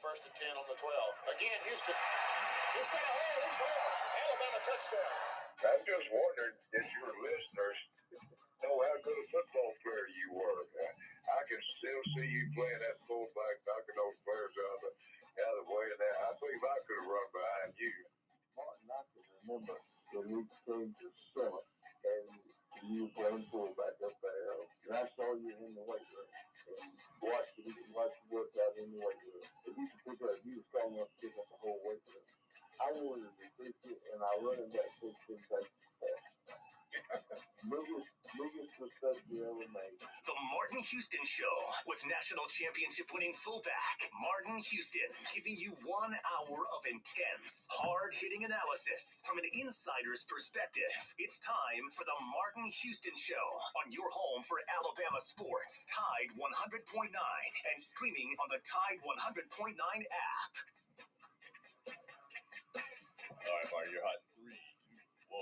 First and 10 on the 12. Again, Houston. He's got a hole. He's home. Alabama touchdown. I'm just wondering if your listeners know how good a football player you were. I can still see you playing that fullback, knocking those players out of the way. And I believe I could have run behind you. Martin, I can remember when we came to summer and you were playing fullback up there. And I saw you in the weight room. And watched you work out in the weight room. And you could pick up, you were strong enough to pick up the whole weight room. I wanted to pick it, and I running back 16 takes biggest mistake you ever made. The Martin Houston Show with national championship winning fullback Martin Houston, giving you 1 hour of intense, hard-hitting analysis from an insider's perspective. It's time for the Martin Houston Show on your home for Alabama sports, Tide 100.9, and streaming on the Tide 100.9 app. All right, Martin, you're hot. 3, 2, 1.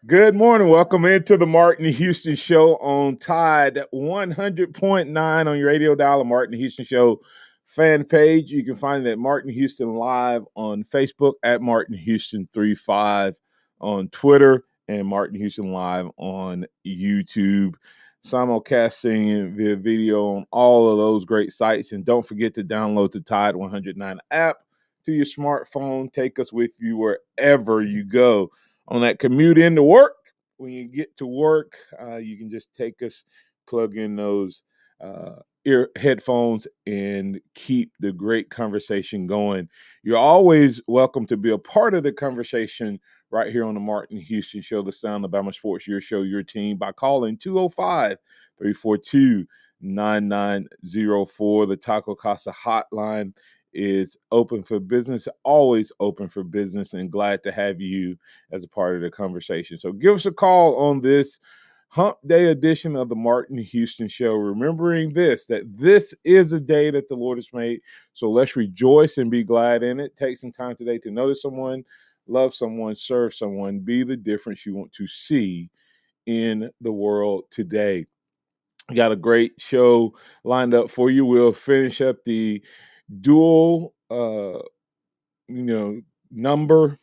Good morning. Welcome into the Martin Houston Show on Tide 100.9 on your radio dial, the Martin Houston Show fan page. You can find that Martin Houston Live on Facebook at Martin Houston 35 on Twitter and Martin Houston Live on YouTube. Simulcasting via video on all of those great sites. And don't forget to download the Tide 109 app to your smartphone. Take us with you wherever you go. On that commute into work, when you get to work, you can just take us, plug in those ear headphones, and keep the great conversation going. You're always welcome to be a part of the conversation right here on the Martin Houston Show, the Sound of Bama Sports, your show, your team, by calling 205-342-9904. The Taco Casa hotline is open for business, always open for business, and glad to have you as a part of the conversation. So give us a call on this Hump Day edition of the Martin Houston Show, remembering that this is a day that the Lord has made. So let's rejoice and be glad in it. Take some time today to notice someone, love someone, serve someone, be the difference you want to see in the world today. Got a great show lined up for you. We'll finish up the dual number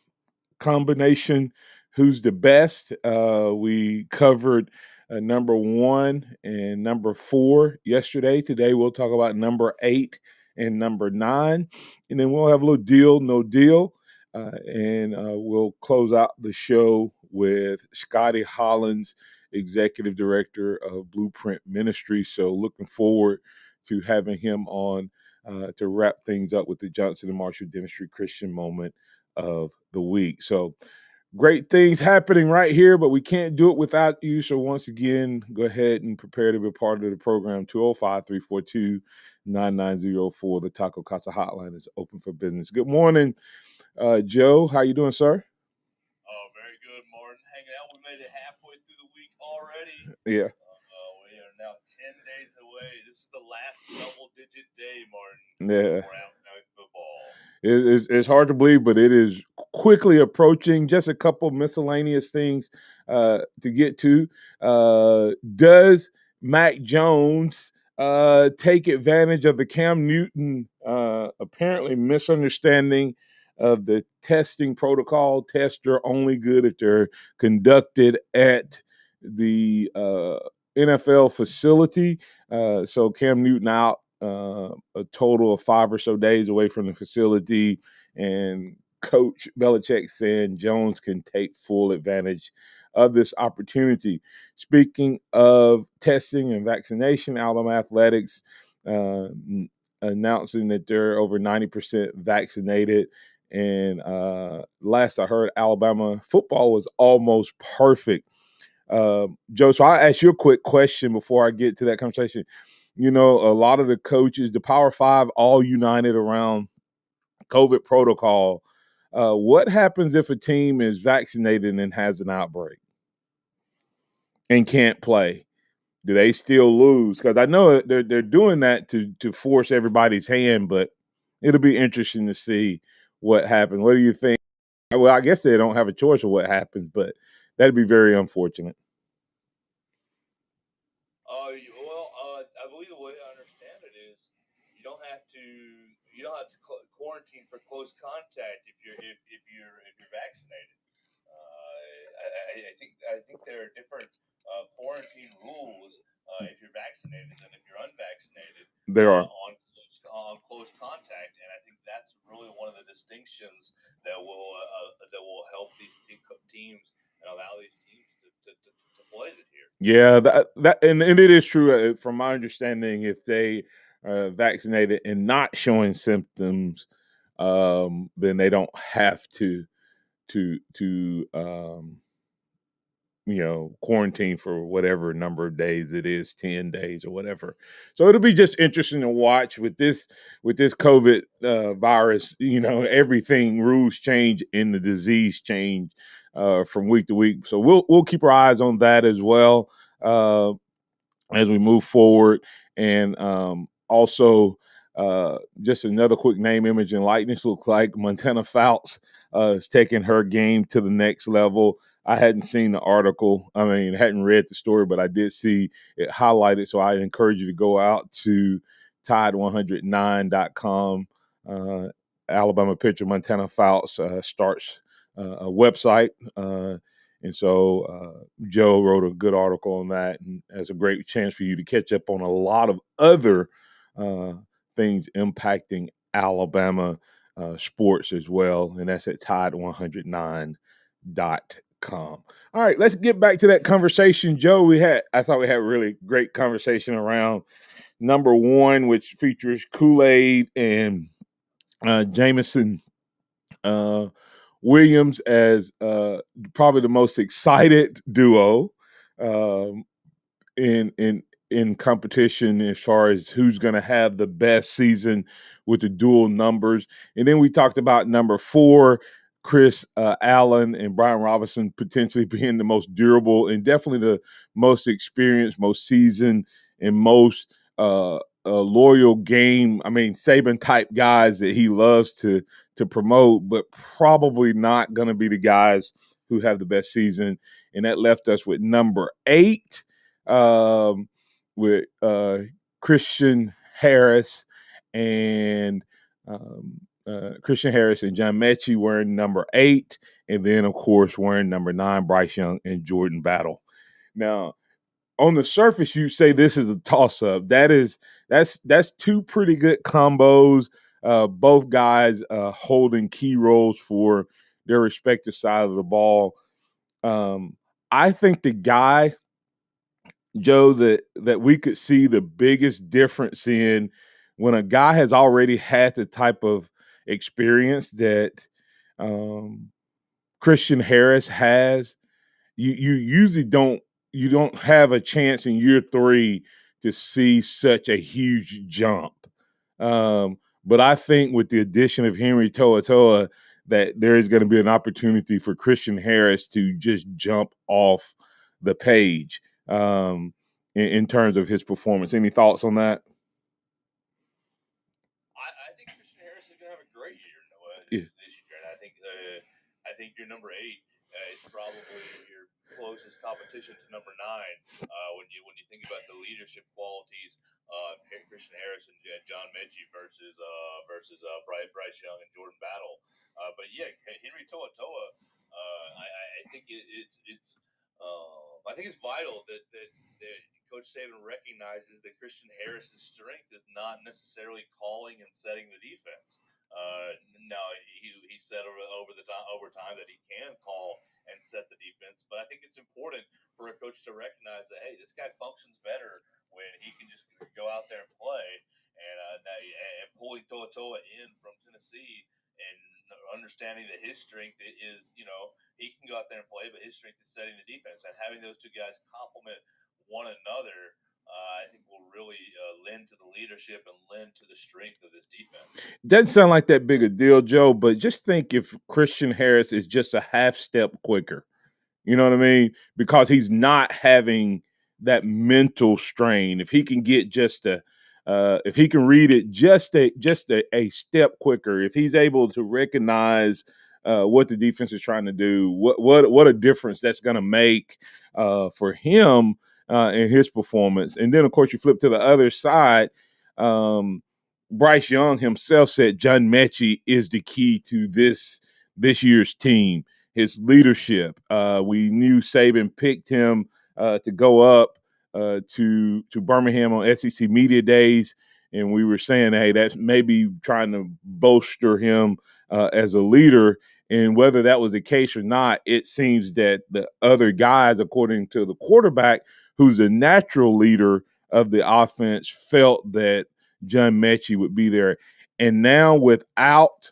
combination, who's the best. We covered number 1 and number 4 yesterday. Today we'll talk about number 8 and number 9, and then we'll have a little deal, no deal, and we'll close out the show with Scotty Hollins, Executive Director of Blueprint Ministry. So looking forward to having him on to wrap things up with the Johnson & Marshall Dentistry Christian Moment of the Week. So great things happening right here, but we can't do it without you. So once again, go ahead and prepare to be part of the program. 205-342-9904. The Taco Casa hotline is open for business. Good morning, Joe. How you doing, sir? Oh, very good, Martin. Hanging out. We made it halfway through the week already. Yeah. We are now 10 days away. This is the last double-digit day, Martin. Yeah. For Night football. It's hard to believe, but it is quickly approaching. Just a couple miscellaneous things to get to. Does Mac Jones take advantage of the Cam Newton apparently misunderstanding of the testing protocol? Tests are only good if they're conducted at the NFL facility. So Cam Newton out a total of 5 or so days away from the facility, and Coach Belichick saying Jones can take full advantage of this opportunity. Speaking of testing and vaccination, Alabama Athletics announcing that they're over 90% vaccinated. And last I heard, Alabama football was almost perfect. Joe, so I'll ask you a quick question before I get to that conversation. You know, a lot of the coaches, the Power Five, all united around COVID protocol. What happens if a team is vaccinated and has an outbreak and can't play? Do they still lose? Because I know they're doing that to force everybody's hand, but it'll be interesting to see what happens. What do you think? Well, I guess they don't have a choice of what happens, but that'd be very unfortunate. I believe the way I understand it is you don't have to quarantine for close contact if you're vaccinated. I think there are different quarantine rules if you're vaccinated than if you're unvaccinated There are. on close contact, and I think that's really one of the distinctions that will help these teams and allow these teams to play it here. Yeah, and it is true. From my understanding, if they are vaccinated and not showing symptoms, then they don't have to quarantine for whatever number of days it is, 10 days or whatever. So it'll be just interesting to watch with this COVID virus. Everything, rules change and the disease change from week to week. So we'll keep our eyes on that as well as we move forward. And also, just another quick name, image, and likeness. Looks like Montana Fouts is taking her game to the next level. I hadn't seen the article. I mean, hadn't read the story, but I did see it highlighted. So I encourage you to go out to tide109.com. Alabama pitcher Montana Fouts starts a website. And so Joe wrote a good article on that, and has a great chance for you to catch up on a lot of other things impacting Alabama sports as well. And that's at tide109.com. All right, let's get back to that conversation, Joe. I thought we had a really great conversation around number one, which features Kool-Aid and Jameson Williams as probably the most excited duo in competition as far as who's going to have the best season with the dual numbers. And then we talked about number 4, Chris Allen and Brian Robinson potentially being the most durable and definitely the most experienced, most seasoned, and most loyal game. I mean, Saban type guys that he loves to promote, but probably not going to be the guys who have the best season. And that left us with number 8, with Christian Harris and John Mechie wearing number 8, and then of course wearing number 9, Bryce Young and Jordan Battle. Now, on the surface, you say this is a toss-up. That's two pretty good combos. Both guys holding key roles for their respective side of the ball. I think the guy, Joe, that we could see the biggest difference in when a guy has already had the type of experience that Christian Harris has, you usually don't have a chance in year 3 to see such a huge jump. But I think with the addition of Henry To'oTo'o, that there is going to be an opportunity for Christian Harris to just jump off the page in terms of his performance. Any thoughts on that? I think Christian Harris is going to have a great year this year, and I think your number 8 is probably your closest competition to number 9 when you think about the leadership qualities of Christian Harris and John Mechie versus Bryce Young and Jordan Battle. But yeah, Henry To'oTo'o, I think I think it's vital that Coach Saban recognizes that Christian Harris's strength is not necessarily calling and setting the defense. Now he said over time that he can call and set the defense, but I think it's important for a coach to recognize that, hey, this guy functions better when he can just go out there and play. And pulling To'oTo'o in from Tennessee and understanding that his strength is, he can go out there and play, but his strength is setting the defense. And having those two guys complement one another, I think will really lend to the leadership and lend to the strength of this defense. Doesn't sound like that big a deal, Joe, but just think if Christian Harris is just a half step quicker, you know what I mean? Because he's not having that mental strain. If he can get if he can read it just a step quicker, if he's able to recognize what the defense is trying to do, what a difference that's going to make for him in his performance. And then, of course, you flip to the other side. Bryce Young himself said John Mechie is the key to this year's team, his leadership. We knew Saban picked him to go up to Birmingham on SEC Media Days, and we were saying, hey, that's maybe trying to bolster him as a leader. And whether that was the case or not, it seems that the other guys, according to the quarterback, who's a natural leader of the offense, felt that John Mechie would be there. And now without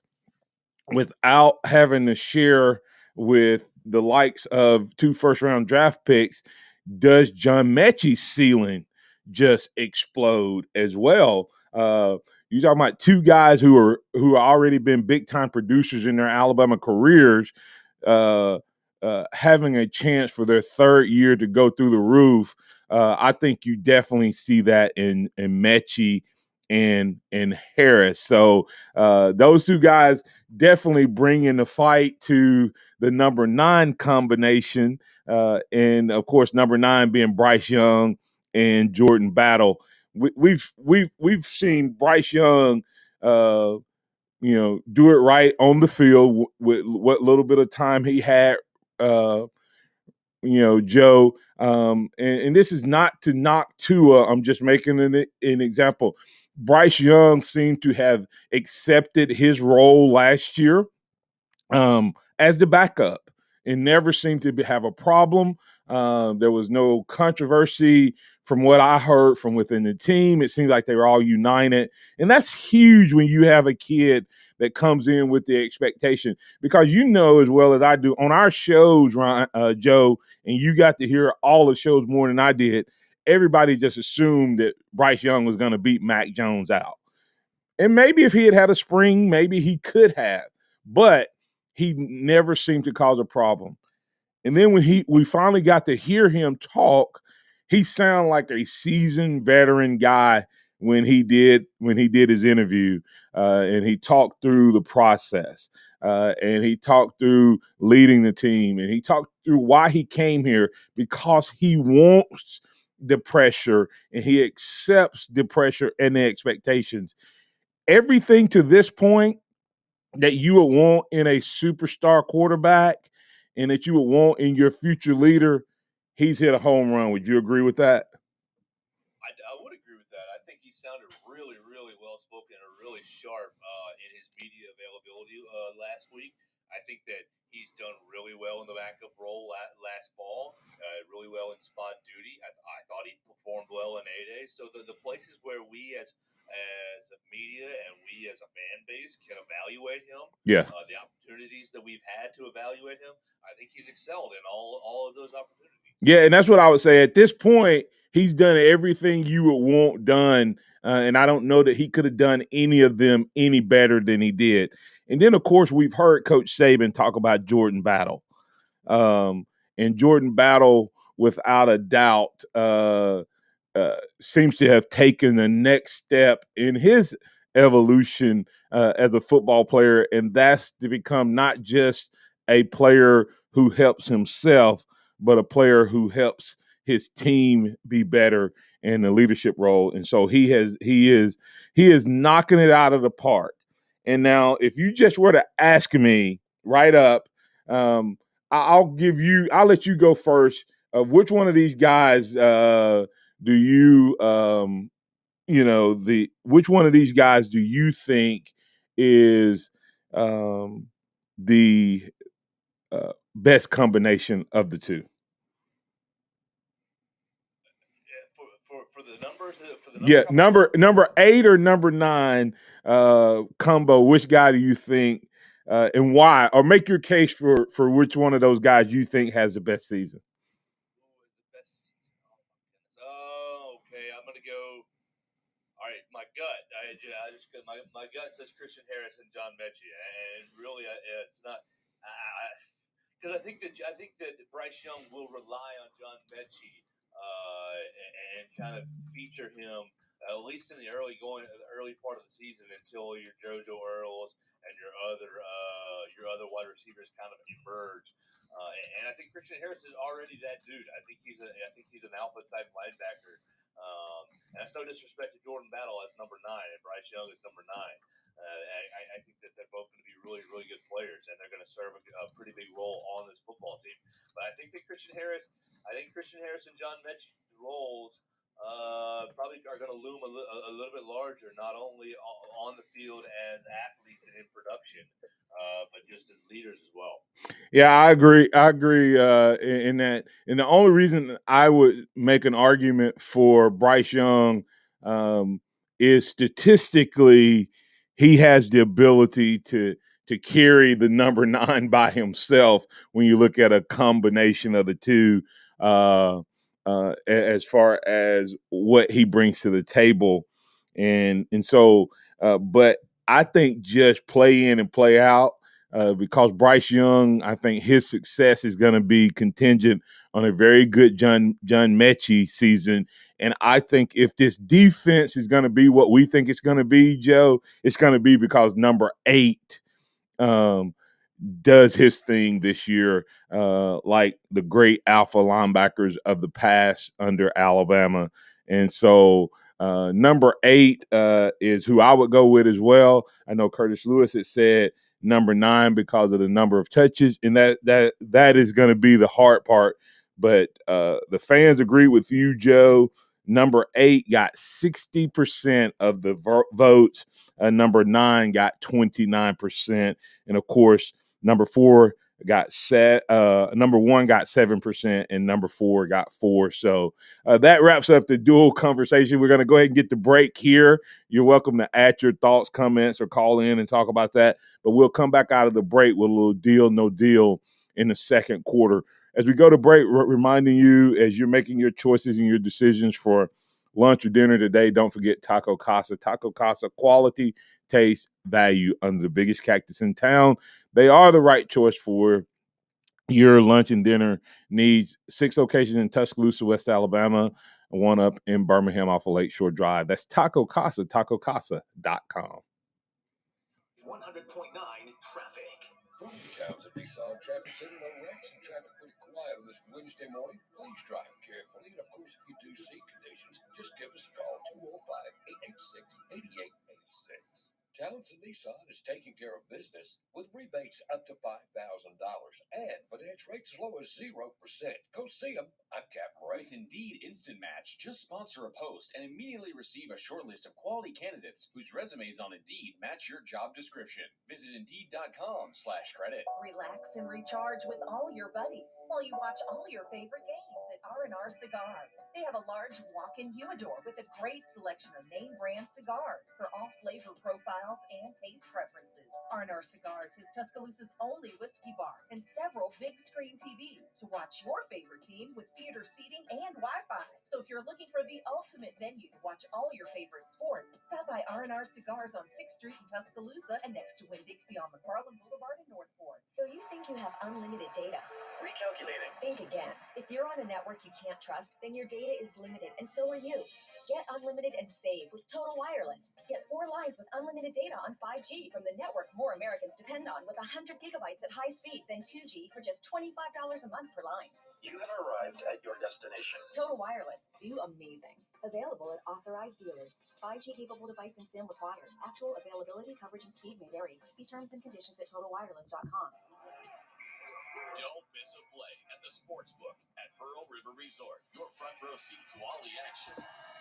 having to share with the likes of 2 first-round draft picks, does John Mechie's ceiling just explode as well? You're talking about two guys who are already been big-time producers in their Alabama careers, having a chance for their third year to go through the roof. I think you definitely see that in Mechie and Harris. So those two guys definitely bringing the fight to the number 9 combination. And of course, number 9 being Bryce Young and Jordan Battle. We've seen Bryce Young, do it right on the field with what little bit of time he had. Joe, and this is not to knock Tua. I'm just making an example. Bryce Young seemed to have accepted his role last year as the backup and never seemed to have a problem. There was no controversy from what I heard from within the team. It seemed like they were all united. And that's huge when you have a kid that comes in with the expectation, because you know as well as I do on our shows, Joe, and you got to hear all the shows more than I did, everybody just assumed that Bryce Young was going to beat Mac Jones out. And maybe if he had a spring, maybe he could have. But he never seemed to cause a problem. And then when we finally got to hear him talk, he sounded like a seasoned veteran guy when he did his interview, and he talked through the process, and he talked through leading the team, and he talked through why he came here, because he wants the pressure and he accepts the pressure and the expectations. Everything to this point that you would want in a superstar quarterback and that you would want in your future leader, he's hit a home run. Would you agree with that? I would agree with that. I think he sounded really, really well spoken and really sharp in his media availability last week. I think that he's done really well in the backup role last fall, really well in spot duty. I thought he performed well in A-Day. So the places where we as a media and we as a fan base can evaluate him, Yeah. The opportunities that we've had to evaluate him, I think he's excelled in all of those opportunities. Yeah, and that's what I would say. At this point, he's done everything you would want done, and I don't know that he could have done any of them any better than he did. And then, of course, we've heard Coach Saban talk about Jordan Battle. And Jordan Battle, without a doubt, seems to have taken the next step in his evolution as a football player, and that's to become not just a player who helps himself, but a player who helps his team be better in the leadership role. And so he is knocking it out of the park. And now, if you just were to ask me right up, I'll let you go first. Which one of these guys do you which one of these guys do you think is the best combination of the two? For the numbers, Yeah, number 8 or number 9 combo. Which guy do you think, and why? Or make your case for which one of those guys you think has the best season. Oh, okay. I'm gonna go. All right, my gut. My gut says Christian Harris and John Mechie, and really, it's not. Because I think that Bryce Young will rely on John Mechie and kind of feature him at least in the early part of the season until your JoJo Earls and your other wide receivers kind of emerge. And I think Christian Harris is already that dude. I think he's an alpha type linebacker. And that's no disrespect to Jordan Battle as number 9 and Bryce Young as number 9. I think that they're both going to be really, really good players, and they're going to serve a pretty big role on this football team. But I think Christian Harris and John Mechie's roles probably are going to loom a little bit larger, not only on the field as athletes and in production, but just as leaders as well. Yeah, I agree. I agree in that. And the only reason I would make an argument for Bryce Young is statistically he has the ability to carry the number 9 by himself when you look at a combination of the two as far as what he brings to the table. And so, but I think just play in and play out. Because Bryce Young, I think his success is going to be contingent on a very good John Mechie season. And I think if this defense is going to be what we think it's going to be, Joe, it's going to be because number 8 does his thing this year, like the great alpha linebackers of the past under Alabama. And so number 8 is who I would go with as well. I know Curtis Lewis had said number 9 because of the number of touches, and that is going to be the hard part. But the fans agree with you, Joe. Number 8 got 60% of the votes. Number 9 got 29%. And of course, number 4 got number 1 got 7%, and number 4 got 4. So that wraps up the dual conversation. We're going to go ahead and get the break here. You're welcome to add your thoughts, comments, or call in and talk about that. But we'll come back out of the break with a little deal, no deal in the second quarter. As we go to break, reminding you as you're making your choices and your decisions for lunch or dinner today, don't forget Taco Casa. Taco Casa, quality, taste, value under the biggest cactus in town. They are the right choice for your lunch and dinner needs. 6 locations in Tuscaloosa, West Alabama, 1 up in Birmingham off of Lakeshore Drive. That's Taco Casa, tacocasa.com. 100.9 traffic. From Townsend Nissan Traffic Center, no wrecks and traffic pretty quiet on this Wednesday morning. Please drive carefully. And of course, if you do see conditions, just give us a call, 205-886-8886. Townsend Nissan is taking care of business with rebates up to $5,000 and finance rates as low as 0%. Go see them. I'm Captain Ray. With Indeed Instant Match, just sponsor a post and immediately receive a short list of quality candidates whose resumes on Indeed match your job description. Visit Indeed.com/credit. Relax and recharge with all your buddies while you watch all your favorite games at R&R Cigars. They have a large walk-in humidor with a great selection of name brand cigars for all flavor profiles and taste preferences. R&R Cigars is Tuscaloosa's only whiskey bar and several big screen TVs to watch your favorite team with theater seating and Wi-Fi. So if you're looking for the ultimate venue to watch all your favorite sports, stop by R&R Cigars on 6th Street in Tuscaloosa and next to Winn-Dixie on McFarland Boulevard in Northport. So you think you have unlimited data? Recalculating. Think again. If you're on a network you can't trust, then your data is limited, and so are you. Get unlimited and save with Total Wireless. Get 4 lines with unlimited data on 5G from the network more Americans depend on, with 100 gigabytes at high speed, then 2G for just $25 a month per line. You have arrived at your destination. Total Wireless. Do amazing. Available at authorized dealers. 5G capable device and SIM required. Actual availability, coverage, and speed may vary. See terms and conditions at totalwireless.com. Don't miss a play at the Sportsbook at Pearl River Resort. Your front row seat to all the action.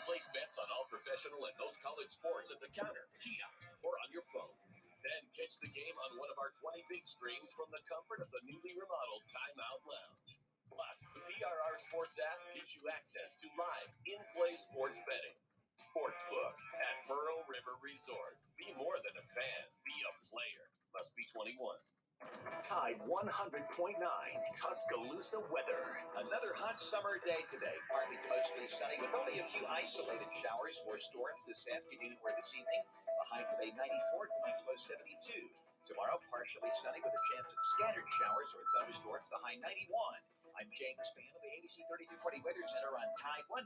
Place bets on all professional and most college sports at the counter, kiosk, or on your phone. Then catch the game on one of our 20 big screens from the comfort of the newly remodeled Timeout Lounge. Plus, the PRR Sports app gives you access to live, in-play sports betting. Sportsbook at Pearl River Resort. Be more than a fan. Be a player. Must be 21. Tide 100.9 Tuscaloosa weather. Another hot summer day today. Partly mostly sunny with only a few isolated showers or storms this afternoon or this evening. A high today 94, tonight's low 72. Tomorrow partially sunny with a chance of scattered showers or thunderstorms. The high 91. I'm James Spann of the ABC 3340 Weather Center on Tide 100.9.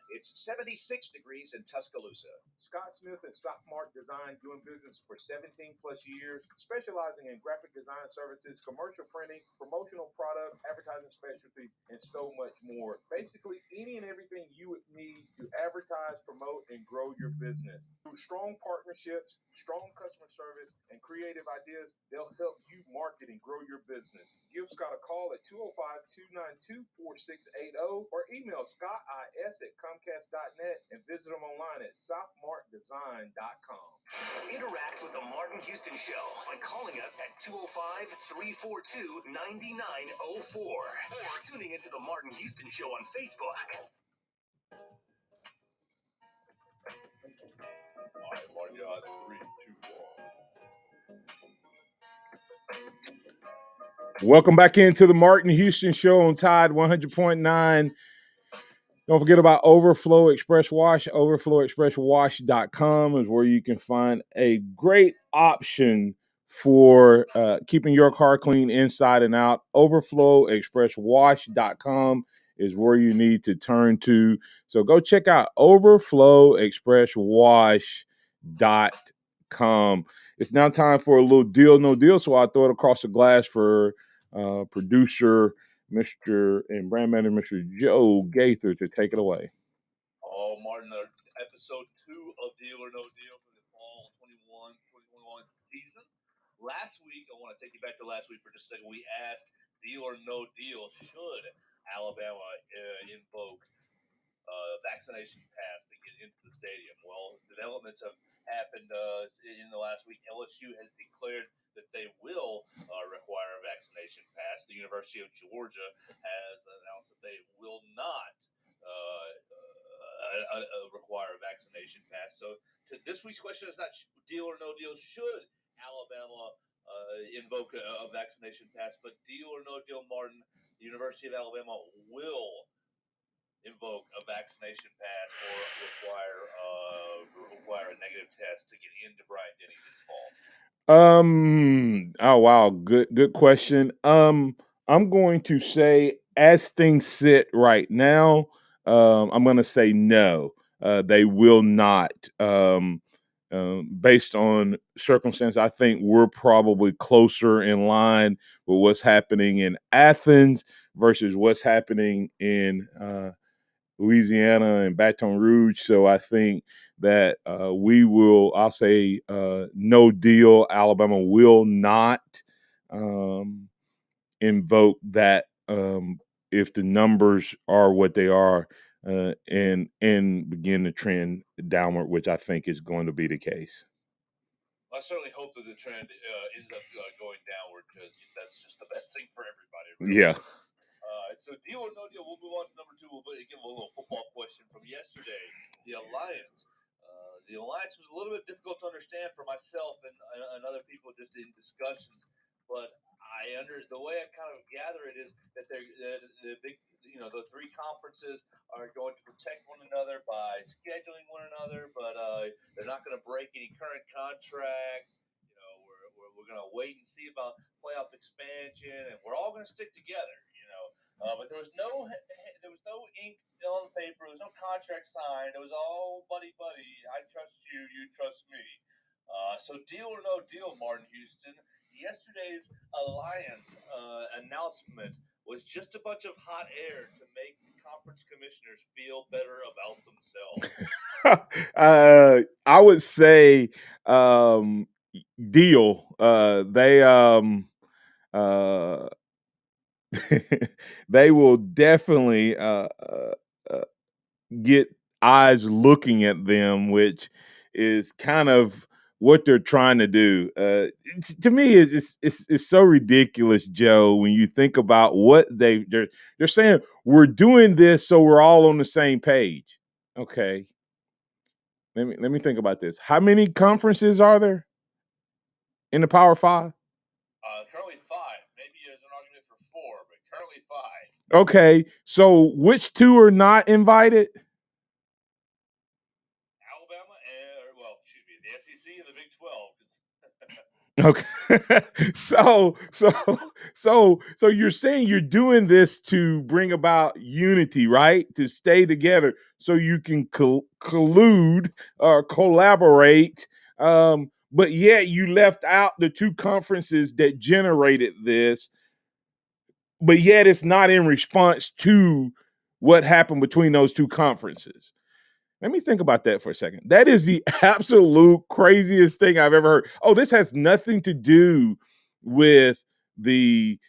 It's 76 degrees in Tuscaloosa. Scott Smith at Softmark Design, doing business for 17 plus years, specializing in graphic design services, commercial printing, promotional product, advertising specialties, and so much more. Basically, any and everything you would need to advertise, promote, and grow your business. Through strong partnerships, strong customer service, and creative ideas, they'll help you market and grow your business. Give Scott a call at 205-292-4680 or email scottis@comcast.net and visit them online at southmarkdesign.com. Interact with the Martin Houston Show by calling us at 205-342-9904 or tuning into the Martin Houston Show on Facebook. All right, Martin, 3, 2, 1. Welcome back into the Martin Houston Show on Tide 100.9. Don't forget about Overflow Express Wash. OverflowExpressWash.com is where you can find a great option for keeping your car clean inside and out. OverflowExpressWash.com is where you need to turn to. So go check out OverflowExpressWash.com. It's now time for a little deal, no deal. So I'll throw it across the glass for producer Mr. and brand manager, Mr. Joe Gaither, to take it away. Oh, Martin, episode 2 of Deal or No Deal for the fall 2021 season. Last week, I want to take you back to last week for just a second. We asked, deal or no deal, should Alabama invoke vaccination pass to get into the stadium? Well, developments have happened in the last week. LSU has declared that they will require a vaccination pass. The University of Georgia has announced that they will not require a vaccination pass. So this week's question is not deal or no deal. Should Alabama invoke a vaccination pass? But deal or no deal, Martin, the University of Alabama will invoke a vaccination pass or require a negative test to get into Bryant-Denny this fall. Oh wow, good question. I'm going to say, as things sit right now, I'm going to say no. They will not. Based on circumstance, I think we're probably closer in line with what's happening in Athens versus what's happening in Louisiana and Baton Rouge. So I think that I'll say no deal. Alabama will not invoke that if the numbers are what they are and begin to trend downward, which I think is going to be the case. I certainly hope that the trend ends up going downward, because that's just the best thing for everybody. Really. Yeah. So deal or no deal, we'll move on to number 2. We'll give a little football question from yesterday. The Alliance. The Alliance was a little bit difficult to understand for myself and other people just in discussions. But the way I kind of gather it is that the big, the 3 conferences are going to protect one another by scheduling one another, but they're not going to break any current contracts. We're going to wait and see about playoff expansion, and we're all going to stick together. But there was no ink on the paper. There was no contract signed. It was all buddy. I trust you, you trust me. So deal or no deal, Martin Houston. Yesterday's Alliance announcement was just a bunch of hot air to make the conference commissioners feel better about themselves. I would say deal. They will definitely get eyes looking at them, which is kind of what they're trying to do. To me, it's so ridiculous, Joe, when you think about what they're saying. We're doing this so we're all on the same page. Okay. Let me think about this. How many conferences are there in the Power 5? Currently 5. Maybe there's an argument for 4, but currently 5. Okay, so which 2 are not invited? Alabama and, the SEC and the Big 12. Okay. So you're saying you're doing this to bring about unity, right? To stay together so you can collude or collaborate. But yet you left out the two conferences that generated this, but yet it's not in response to what happened between those two conferences. Let me think about that for a second. That is the absolute craziest thing I've ever heard. Oh, this has nothing to do with the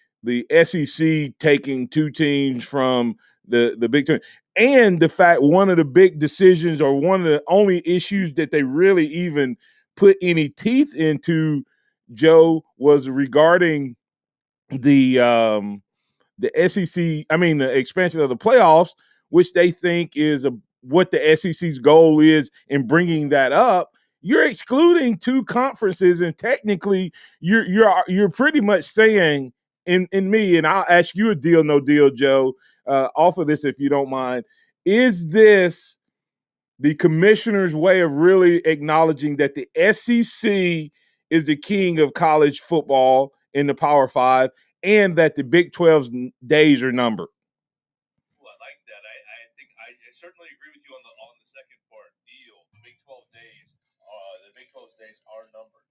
SEC taking two teams from the Big Ten, and the fact one of the big decisions or one of the only issues that they really even put any teeth into, Joe, was regarding the SEC, I mean, the expansion of the playoffs, which they think is what the SEC's goal is in bringing that up. You're excluding two conferences, and technically, you're pretty much saying in me, and I'll ask you a deal, no deal, Joe, off of this if you don't mind. Is this the commissioner's way of really acknowledging that the SEC is the king of college football in the Power Five, and that the Big 12's days are numbered? Well, I like that. I think I certainly agree with you on the second part. Deal. The Big 12's days are numbered.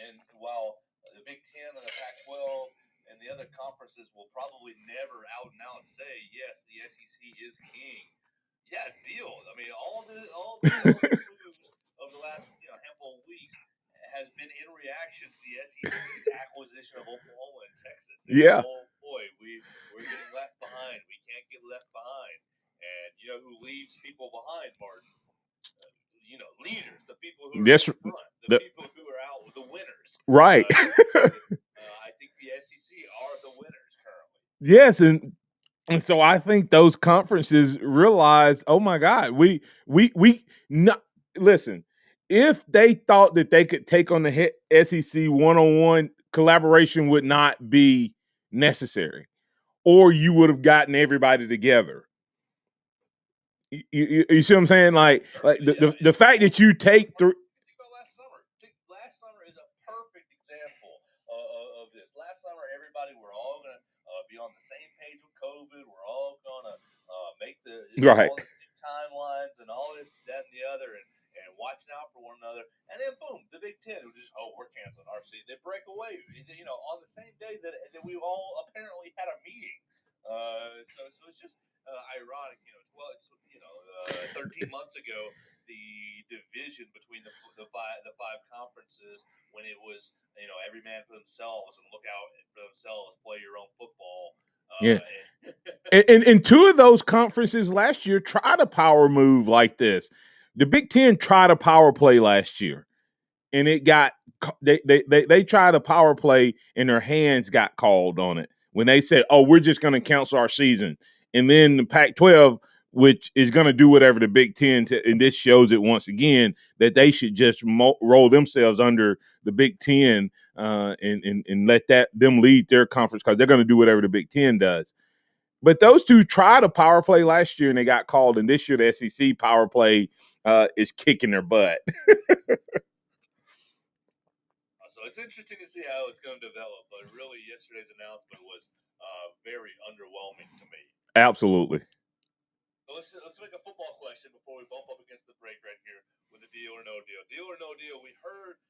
And while the Big Ten and the Pac-12 and the other conferences will probably never out and out say yes, the SEC is king. Yeah, deal. I mean, all the moves of the last handful of weeks has been in reaction to the SEC's acquisition of Oklahoma and Texas. And Yeah. oh boy, we're getting left behind. We can't get left behind. And you know who leaves people behind, Martin? Leaders, the people who are Yes. in front, the The, people who are out, the winners. right. I think the SEC are the winners currently. Yes, and so I think those conferences realize, oh my God, we not listen. If they thought that they could take on the SEC one-on-one, collaboration would not be necessary, or you would have gotten everybody together. You see what I'm saying? Like the fact that you take through. Think about last summer. Last summer is a perfect example of this. Last summer, everybody we're all gonna be on the same page with COVID. We're all gonna make Right. all the same timelines and all this, that, and the other, and watching out for one another. And then boom, the Big Ten would just we're canceling our season. They break away, on the same day that we all apparently had a meeting. So it's just ironic, 13 months ago, the division between the five conferences, when it was every man for themselves and look out for themselves, play your own football. Yeah. And two of those conferences last year tried a power move like this. The Big Ten tried a power play last year, and it got they tried a power play, and their hands got called on it when they said, "Oh, we're just going to cancel our season." And then the Pac-12, which is going to do whatever the Big Ten, and this shows it once again that they should just roll themselves under the Big Ten and let them lead their conference, because they're going to do whatever the Big Ten does. But those two tried a power play last year and they got called. And this year, the SEC power play is kicking their butt. So it's interesting to see how it's going to develop. But really, yesterday's announcement was very underwhelming to me. Absolutely. So let's make a football question before we bump up against the break right here with a deal or no deal. Deal or no deal? We heard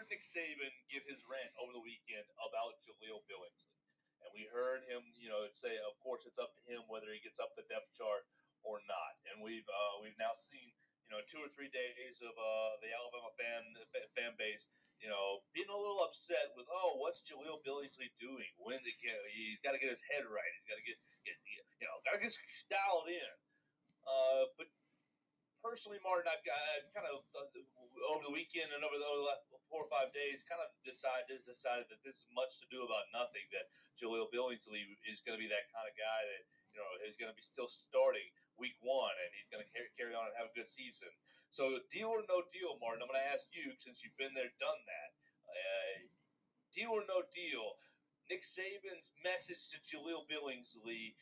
Nick Saban give his rant over the weekend about Jaleel Billingsley. And we heard him, say, of course, it's up to him whether he gets up the depth chart or not. And we've now seen, 2 or 3 days of the Alabama fan base, being a little upset with, what's Jaleel Billingsley doing? He's got to get his head right. He's got to got to get dialed in. But personally, Martin, I've kind of over the weekend and over the last 4 or 5 days, kind of decided that this is much to do about nothing. That Jaleel Billingsley is going to be that kind of guy that is going to be still starting week 1, and he's going to carry on and have a good season. So, deal or no deal, Martin? I'm going to ask you, since you've been there, done that. Deal or no deal? Nick Saban's message to Jaleel Billingsley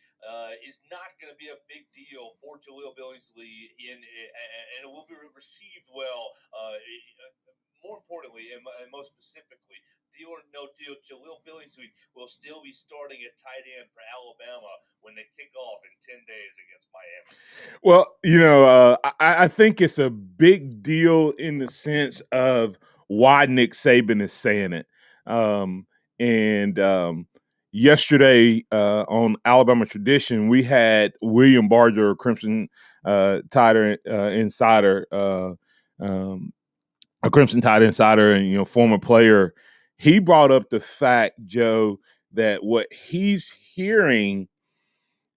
is not going to be a big deal for Jaleel Billingsley, and it will be received well. More importantly, and most specifically, deal or no deal, Jaleel Billingsley will still be starting at tight end for Alabama when they kick off in 10 days against Miami. Well, I think it's a big deal in the sense of why Nick Saban is saying it. And yesterday on Alabama Tradition, we had William Barger, Crimson Tide Insider, a Crimson Tide Insider, and former player. He brought up the fact, Joe, that what he's hearing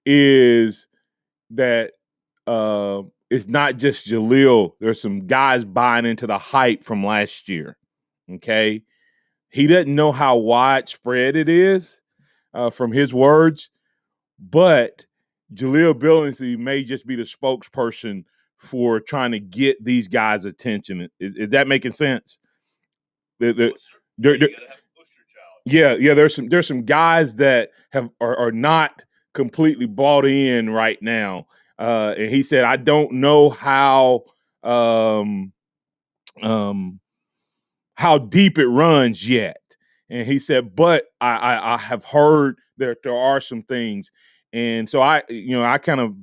is that it's not just Jaleel. There's some guys buying into the hype from last year. Okay. He doesn't know how widespread it is from his words, but Jaleel Billingsley may just be the spokesperson for trying to get these guys' attention. Is that making sense? Yeah. There's some guys that are not completely bought in right now, and he said, I don't know how deep it runs yet. And he said, but I have heard that there are some things, and so I kind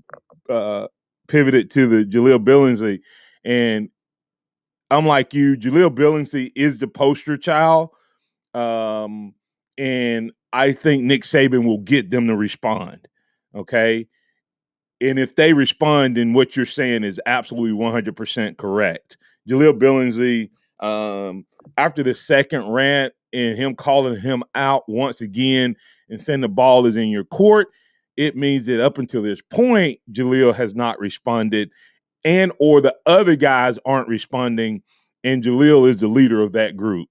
of pivoted to the Jaleel Billingsley, and I'm like you, Jaleel Billingsley is the poster child. And I think Nick Saban will get them to respond. Okay. And if they respond, then what you're saying is absolutely 100% correct. Jaleel Billingsley, after the second rant and him calling him out once again and saying the ball is in your court, it means that up until this point, Jaleel has not responded, and or the other guys aren't responding, and Jaleel is the leader of that group.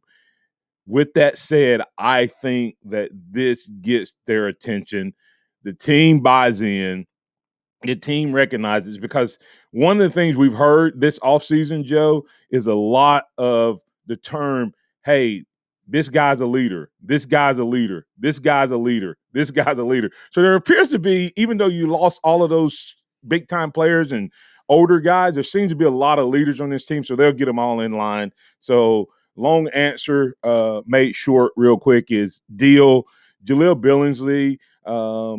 With that said, I think that this gets their attention. The team buys in. The team recognizes, because one of the things we've heard this offseason, Joe, is a lot of the term, hey, this guy's a leader. This guy's a leader. This guy's a leader. This guy's a leader. So there appears to be, even though you lost all of those big-time players and older guys, there seems to be a lot of leaders on this team, so they'll get them all in line. So long answer made short real quick is deal. Jaleel Billingsley,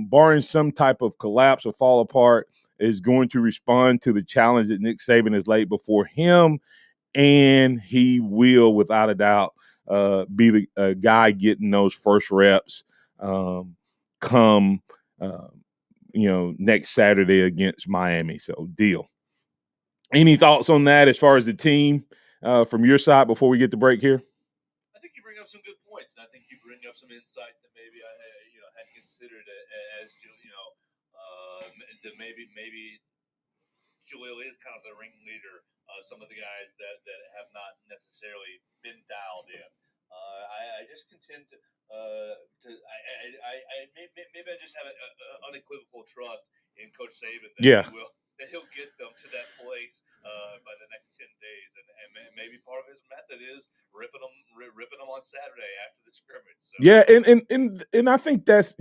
barring some type of collapse or fall apart, is going to respond to the challenge that Nick Saban has laid before him, and he will, without a doubt, be the guy getting those first reps come next Saturday against Miami. So deal. Any thoughts on that as far as the team from your side before we get to break here? I think you bring up some good points. I think you bring up some insight that maybe I had considered as that maybe Jaleel is kind of the ringleader. Some of the guys that have not necessarily been dialed in. I just contend maybe I just have an unequivocal trust in Coach Saban that he'll get them to that place by the next 10 days, and maybe part of his method is ripping them on Saturday after the scrimmage. So. Yeah, and I think that's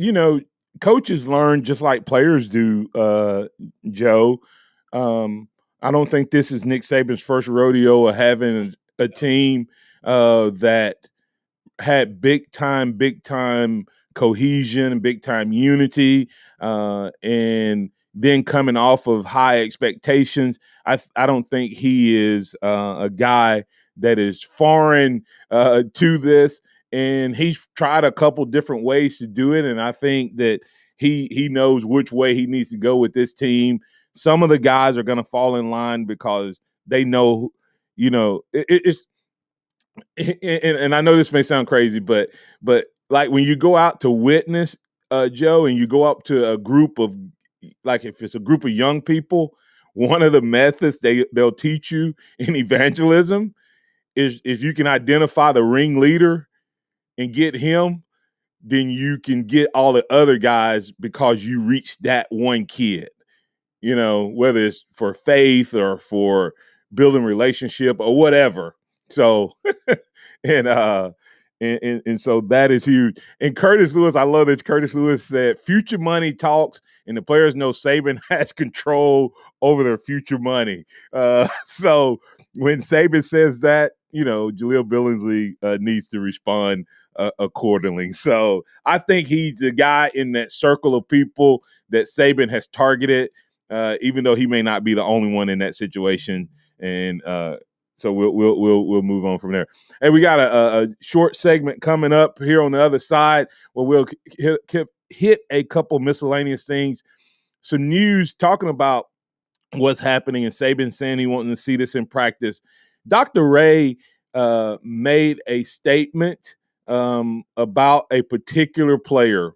coaches learn just like players do, Joe. I don't think this is Nick Saban's first rodeo of having a team that had big time cohesion and big time unity, and then coming off of high expectations. I don't think he is a guy that is foreign to this, and he's tried a couple different ways to do it, and I think that he knows which way he needs to go with this team. Some of the guys are going to fall in line because they know, it's and I know this may sound crazy, but like when you go out to witness, Joe, and you go up to a group of, like if it's a group of young people, one of the methods they'll teach you in evangelism is if you can identify the ringleader and get him, then you can get all the other guys because you reached that one kid. Whether it's for faith or for building relationship or whatever. So, and And so that is huge. And Curtis Lewis, I love this. Curtis Lewis said, future money talks, and the players know Saban has control over their future money. So when Saban says that, Jaleel Billingsley needs to respond accordingly. So I think he's the guy in that circle of people that Saban has targeted, even though he may not be the only one in that situation. And so we'll move on from there. Hey, we got a short segment coming up here on the other side where we'll hit a couple miscellaneous things. Some news talking about what's happening, and Saban saying he wanting to see this in practice. Dr. Ray made a statement about a particular player.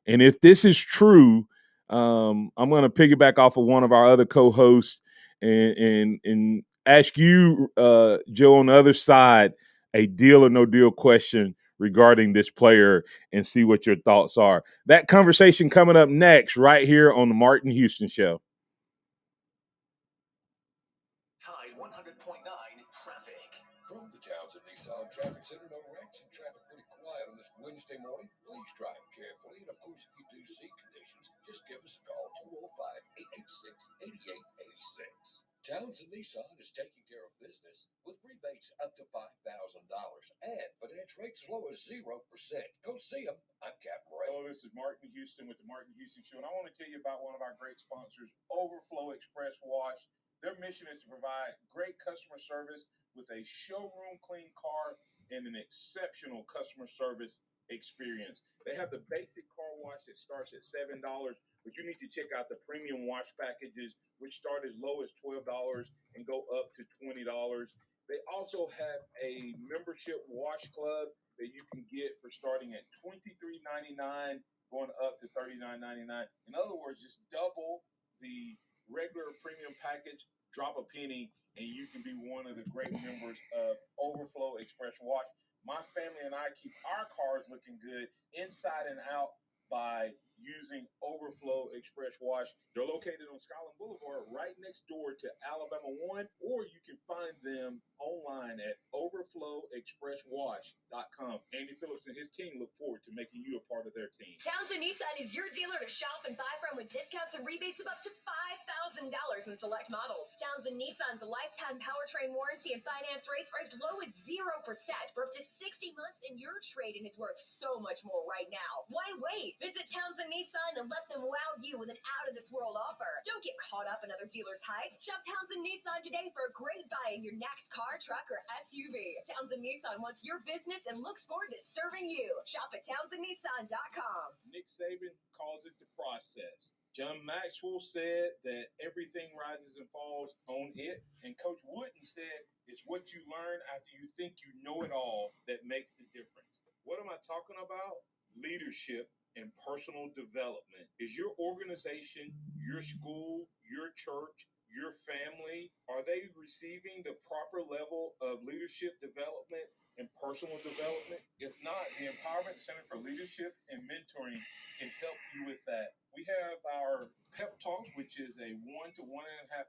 And if this is true, I'm going to piggyback off of one of our other co-hosts and ask you, Joe, on the other side, a deal or no deal question regarding this player and see what your thoughts are. That conversation coming up next right here on the Martin Houston Show. Tide 100.9 traffic. From the Townsend Nissan Traffic Center, no wrecks and traffic pretty quiet on this Wednesday morning. Please drive carefully. And of course, if you do see conditions, just give us a call, 205-886-8886. Townsend Nissan is taking care of business with rebates up to $5,000 and finance rates as low as 0%. Go see them. I'm Captain Ray. Hello, this is Martin Houston with the Martin Houston Show, and I want to tell you about one of our great sponsors, Overflow Express Wash. Their mission is to provide great customer service with a showroom clean car and an exceptional customer service experience. They have the basic car wash that starts at $7, but you need to check out the premium wash packages, which start as low as $12 and go up to $20. They also have a membership wash club that you can get for starting at $23.99, going up to $39.99. In other words, just double the regular premium package, drop a penny, and you can be one of the great members of Overflow Express Wash. My family and I keep our cars looking good inside and out by using Overflow Express Wash. They're located on Skyland Boulevard right next door to Alabama 1, or you can find them online at overflowexpresswash.com. Andy Phillips and his team look forward to making you a part of their team. Townsend Nissan is your dealer to shop and buy from with discounts and rebates of up to $5,000 in select models. Townsend Nissan's lifetime powertrain warranty and finance rates are as low as 0% for up to 60 months, and your trade-in is worth so much more right now. Why wait? Visit Townsend Nissan and let them wow you with an out-of-this-world offer. Don't get caught up in other dealers' hype. Shop Townsend Nissan today for a great buy in your next car, truck, or SUV. Townsend Nissan wants your business and looks forward to serving you. Shop at townsendnissan.com. Nick Saban calls it the process. John Maxwell said that everything rises and falls on it. And Coach Wooden said it's what you learn after you think you know it all that makes the difference. What am I talking about? Leadership and personal development. Is your organization, your school, your church, your family, are they receiving the proper level of leadership development and personal development? If not, the Empowerment Center for Leadership and Mentoring can help you with that. We have our pep talks, which is a 1 to 1.5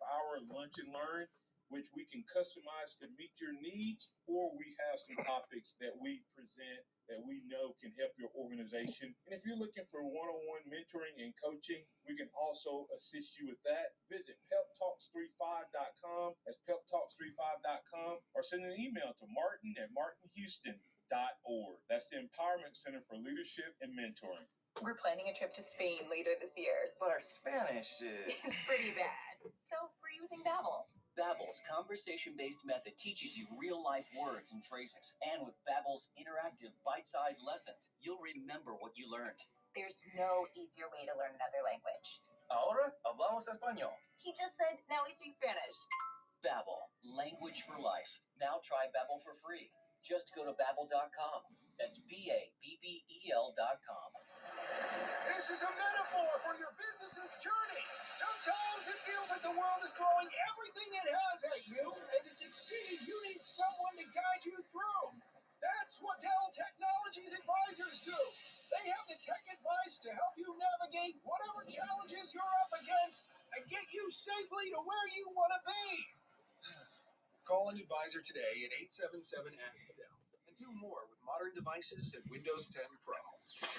hour lunch and learn, which we can customize to meet your needs, or we have some topics that we present that we know can help your organization. And if you're looking for one-on-one mentoring and coaching, we can also assist you with that. Visit peptalks35.com. That's peptalks35.com, or send an email to martin@martinhouston.org. That's the Empowerment Center for Leadership and Mentoring. We're planning a trip to Spain later this year. But our Spanish is... It's pretty bad. So we're using Babbel. Babbel's conversation-based method teaches you real-life words and phrases. And with Babbel's interactive, bite-sized lessons, you'll remember what you learned. There's no easier way to learn another language. Ahora hablamos español. He just said now we speak Spanish. Babbel, language for life. Now try Babbel for free. Just go to Babbel.com. That's Babbel.com. This is a metaphor for your business's journey. Sometimes it feels like the world is throwing everything it has at you, and to succeed, you need someone to guide you through. That's what Dell Technologies advisors do. They have the tech advice to help you navigate whatever challenges you're up against and get you safely to where you want to be. Call an advisor today at 877-ASK-DELL and Do more with modern devices and Windows 10 Pro.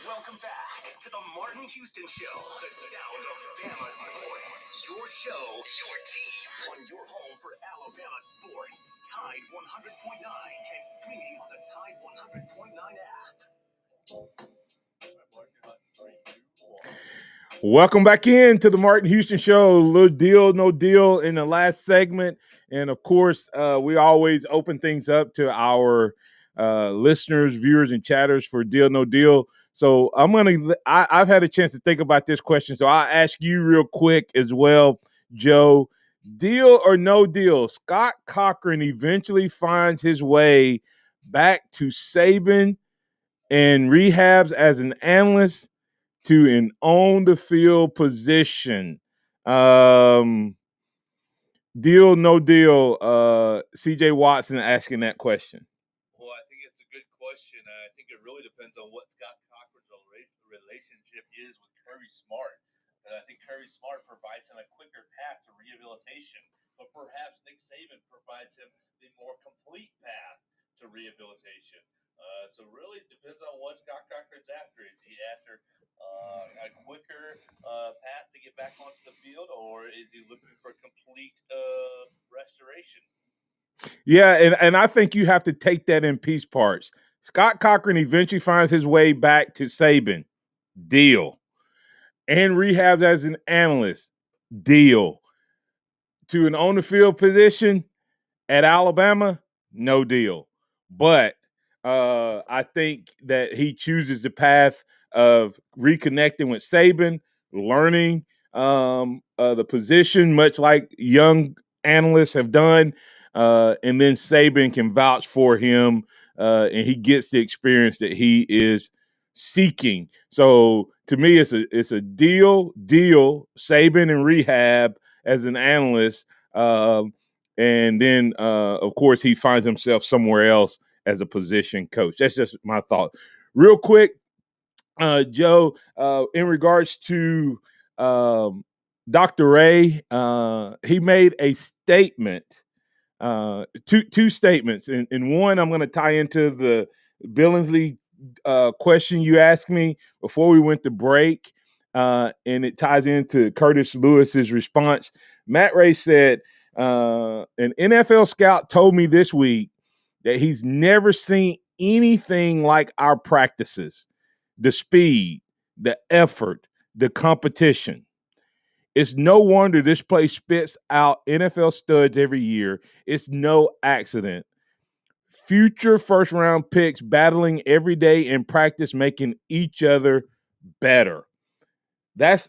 Welcome back to the Martin Houston Show, the sound of Bama sports. Your show, your team, on your home for Alabama sports. Tide 100.9 and streaming on the Tide 100.9 app. Welcome back in to the Martin Houston Show. Little deal, no deal in the last segment. And of course, we always open things up to our listeners, viewers, and chatters for deal, no deal. So I've had a chance to think about this question. So I'll ask you real quick as well, Joe. Deal or no deal? Scott Cochran eventually finds his way back to Saban and rehabs as an analyst to an on-the-field position. Deal, no deal? C.J. Watson asking that question. Well, I think it's a good question. I think it really depends on what Scott Cochran's relationship is with Kirby Smart. And I think Kirby Smart provides him a quicker path to rehabilitation, but perhaps Nick Saban provides him the more complete path to rehabilitation. So really it depends on what Scott Cochran's after. Is he after a quicker path to get back onto the field, or is he looking for complete restoration? Yeah, and I think you have to take that in piece parts. Scott Cochran eventually finds his way back to Saban. Deal. And rehabs as an analyst. Deal. To an on-the-field position at Alabama, no deal. But I think that he chooses the path of reconnecting with Saban, learning the position, much like young analysts have done, and then Saban can vouch for him, and he gets the experience that he is seeking. So to me, it's a deal. Saban and rehab as an analyst. And then, of course, he finds himself somewhere else as a position coach. That's just my thought. Real quick, Joe, in regards to Dr. Ray, he made a statement, two statements. And one, I'm going to tie into the Billingsley question you asked me before we went to break, and it ties into Curtis Lewis's response. Matt Ray said, an NFL scout told me this week that he's never seen anything like our practices, the speed, the effort, the competition. It's no wonder this place spits out NFL studs every year. It's no accident. Future first-round picks battling every day in practice, making each other better. That's